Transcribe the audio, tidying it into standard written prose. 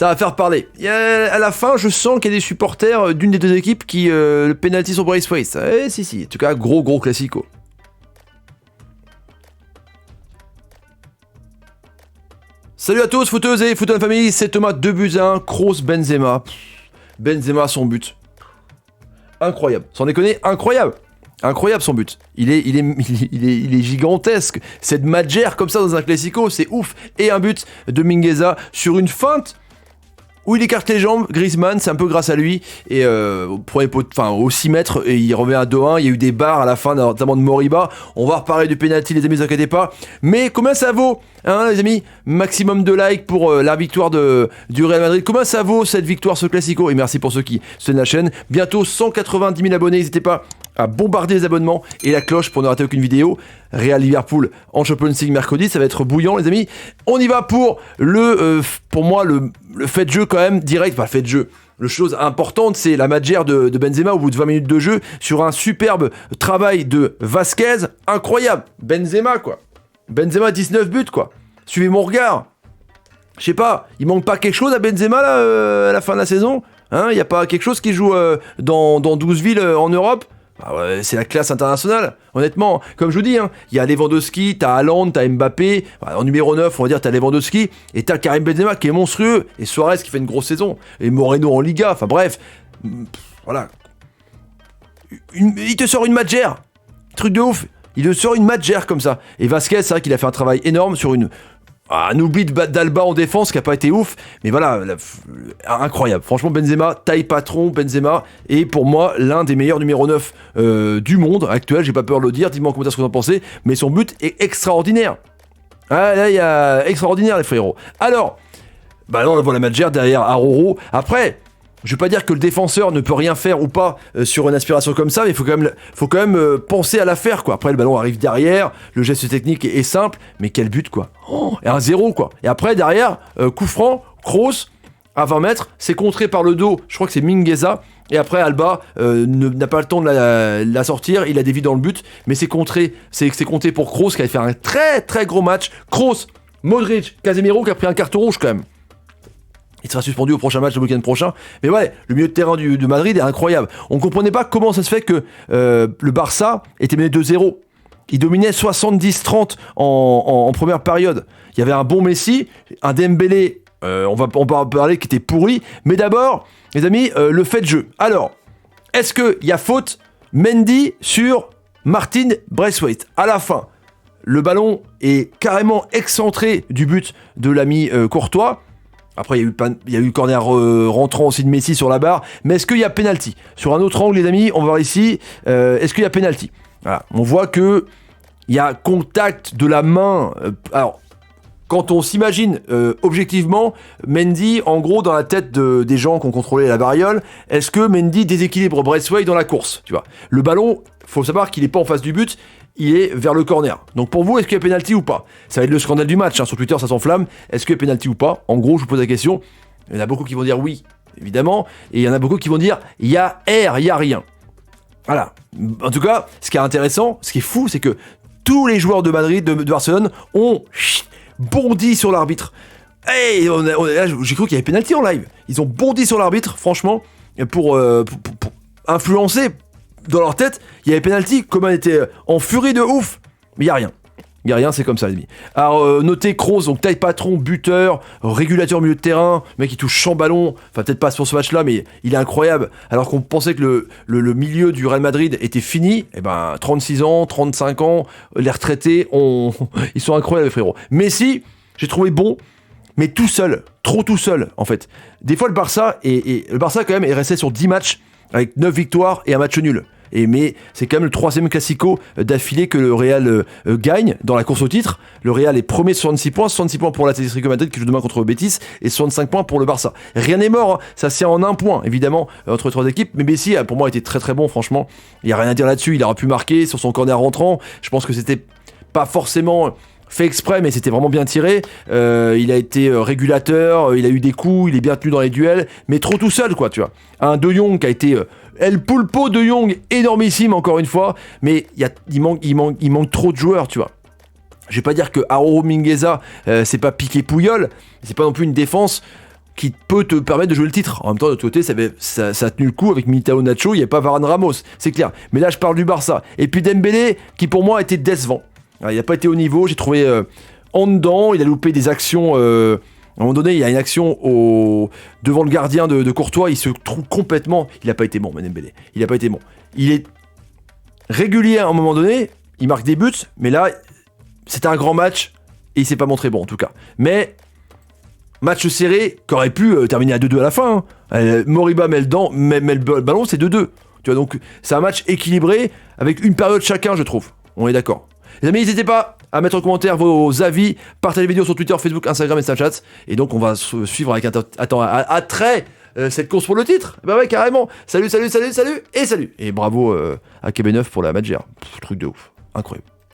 Ça va faire parler. À la fin, je sens qu'il y a des supporters d'une des deux équipes qui le penalty sur Braithwaite. Si. En tout cas, gros classico. Salut à tous, footeuses et footeux de la famille, c'est Thomas, 2-1, Kroos, Benzema. Benzema, son but. Incroyable. Sans déconner, incroyable. Incroyable son but. Il est gigantesque. Cette magère comme ça dans un classico, c'est ouf. Et un but de Mingueza sur une feinte où il écarte les jambes. Griezmann, c'est un peu grâce à lui. Et au 6 mètres, et il revient à 2-1. Il y a eu des barres à la fin, notamment de Moriba. On va reparler du penalty, les amis, ne vous inquiétez pas. Mais combien ça vaut, hein, les amis? Maximum de likes pour la victoire du Real Madrid. Combien ça vaut cette victoire, ce classico? Et merci pour ceux qui soutiennent la chaîne. Bientôt 190 000 abonnés. N'hésitez pas à bombarder les abonnements et la cloche pour ne rater aucune vidéo. Real Liverpool en Champions League mercredi, ça va être bouillant, les amis. On y va pour pour moi le fait de jeu quand même direct, pas le fait de jeu. La chose importante, c'est la magère de Benzema au bout de 20 minutes de jeu sur un superbe travail de Vasquez, incroyable. Benzema quoi. Benzema 19 buts quoi. Suivez mon regard. Je sais pas, il manque pas quelque chose à Benzema là à la fin de la saison, hein? Il y a pas quelque chose qui joue dans 12 villes en Europe? Ah ouais, c'est la classe internationale, honnêtement. Comme je vous dis, hein, il y a Lewandowski, t'as Haaland, t'as Mbappé. En numéro 9, on va dire, t'as Lewandowski. Et t'as Karim Benzema qui est monstrueux. Et Suarez qui fait une grosse saison. Et Moreno en Liga. Enfin bref. Voilà. Il te sort une magère. Truc de ouf. Il te sort une magère comme ça. Et Vasquez, c'est vrai qu'il a fait un travail énorme sur un oubli d'Alba en défense qui a pas été ouf, mais voilà, incroyable. Franchement, Benzema, taille patron, Benzema, est pour moi l'un des meilleurs numéro 9 du monde actuel, j'ai pas peur de le dire, dites-moi en commentaire ce que vous en pensez, mais son but est extraordinaire. Ah, là, il y a extraordinaire, les frérots. Alors, là, on voit la magère derrière Aroro. Après, je vais pas dire que le défenseur ne peut rien faire ou pas sur une aspiration comme ça, mais il faut quand même penser à la faire quoi. Après le ballon arrive derrière, le geste technique est simple, mais quel but quoi. Et un 0 quoi. Et après derrière, coup franc, Kroos à 20 mètres, c'est contré par le dos, je crois que c'est Mingueza, et après Alba n'a pas le temps de la sortir, il a dévié dans le but, mais c'est compté pour Kroos qui a fait un très très gros match. Kroos, Modric, Casemiro qui a pris un carton rouge quand même. Il sera suspendu au prochain match le week-end prochain. Mais ouais, le milieu de terrain de Madrid est incroyable. On comprenait pas comment ça se fait que le Barça était mené 2-0. Il dominait 70-30 en première période. Il y avait un bon Messi, un Dembélé, on va en parler, qui était pourri. Mais d'abord, les amis, le fait de jeu. Alors, est-ce qu'il y a faute Mendy sur Martin Braithwaite? À la fin, le ballon est carrément excentré du but de l'ami Courtois. Après, il y a eu corner rentrant aussi de Messi sur la barre. Mais est-ce qu'il y a penalty? Sur un autre angle, les amis, on va voir ici. Est-ce qu'il y a penalty? Voilà. On voit qu'il y a contact de la main. Alors, quand on s'imagine objectivement, Mendy, en gros, dans la tête des gens qui ont contrôlé la variole, est-ce que Mendy déséquilibre Braithwaite dans la course? Tu vois, le ballon, faut savoir qu'il n'est pas en face du but. Il est vers le corner. Donc pour vous, est-ce qu'il y a pénalty ou pas? Ça va être le scandale du match, hein. Sur Twitter ça s'enflamme. Est-ce qu'il y a pénalty ou pas? En gros, je vous pose la question. Il y en a beaucoup qui vont dire oui, évidemment. Et il y en a beaucoup qui vont dire il y a R, il y a rien. Voilà. En tout cas, ce qui est intéressant, ce qui est fou, c'est que tous les joueurs de Madrid, de Barcelone, ont bondi sur l'arbitre. Hey, j'ai cru qu'il y avait pénalty en live. Ils ont bondi sur l'arbitre, franchement, pour influencer. Dans leur tête, il y avait penalty, Coman était en furie de ouf. Mais il n'y a rien. Il n'y a rien, c'est comme ça, les amis. Alors, notez Kroos, donc taille patron, buteur, régulateur milieu de terrain, le mec il touche 100 ballons, enfin peut-être pas sur ce match-là, mais il est incroyable. Alors qu'on pensait que le milieu du Real Madrid était fini, et 36 ans, 35 ans, les retraités, ils sont incroyables, les frérots. Messi, j'ai trouvé bon, mais tout seul, trop tout seul, en fait. Des fois, le Barça quand même est resté sur 10 matchs, avec 9 victoires et un match nul. Mais c'est quand même le 3e classico d'affilée que le Real gagne dans la course au titre. Le Real est premier 66 points pour l'Atlético Madrid qui joue demain contre le Betis et 65 points pour le Barça. Rien n'est mort, hein. Ça se tient en un point évidemment entre les trois équipes, mais Messi pour moi était très très bon franchement. Il n'y a rien à dire là-dessus, il aurait pu marquer sur son corner rentrant. Je pense que c'était pas forcément fait exprès, mais c'était vraiment bien tiré. Il a été régulateur, il a eu des coups, il est bien tenu dans les duels, mais trop tout seul quoi, tu vois. Un De Jong qui a été El Pulpo De Jong, énormissime encore une fois, mais il manque trop de joueurs, tu vois. Je vais pas dire que Aroro Mingueza c'est pas Piqué Puyol, c'est pas non plus une défense qui peut te permettre de jouer le titre. En même temps, de l'autre côté, ça a tenu le coup avec Militao Nacho, il n'y a pas Varane Ramos, c'est clair. Mais là, je parle du Barça. Et puis Dembélé, qui pour moi a été décevant. Alors, il n'a pas été au niveau, j'ai trouvé en dedans, il a loupé des actions. À un moment donné, il y a une action devant le gardien de Courtois, il se trouve complètement. Il n'a pas été bon, Dembélé. Il n'a pas été bon. Il est régulier à un moment donné, il marque des buts, mais là, c'était un grand match et il s'est pas montré bon en tout cas. Mais match serré qui aurait pu terminer à 2-2 à la fin. Hein. Moriba met le ballon, c'est 2-2. Tu vois, donc c'est un match équilibré avec une période chacun, je trouve. On est d'accord. Les amis, n'hésitez pas à mettre en commentaire vos avis, partagez les vidéos sur Twitter, Facebook, Instagram et Snapchat. Et donc on va suivre avec attrait cette course pour le titre. Bah ouais, carrément. Salut. Et salut. Et bravo à KB9 pour la Madjer. Truc de ouf. Incroyable.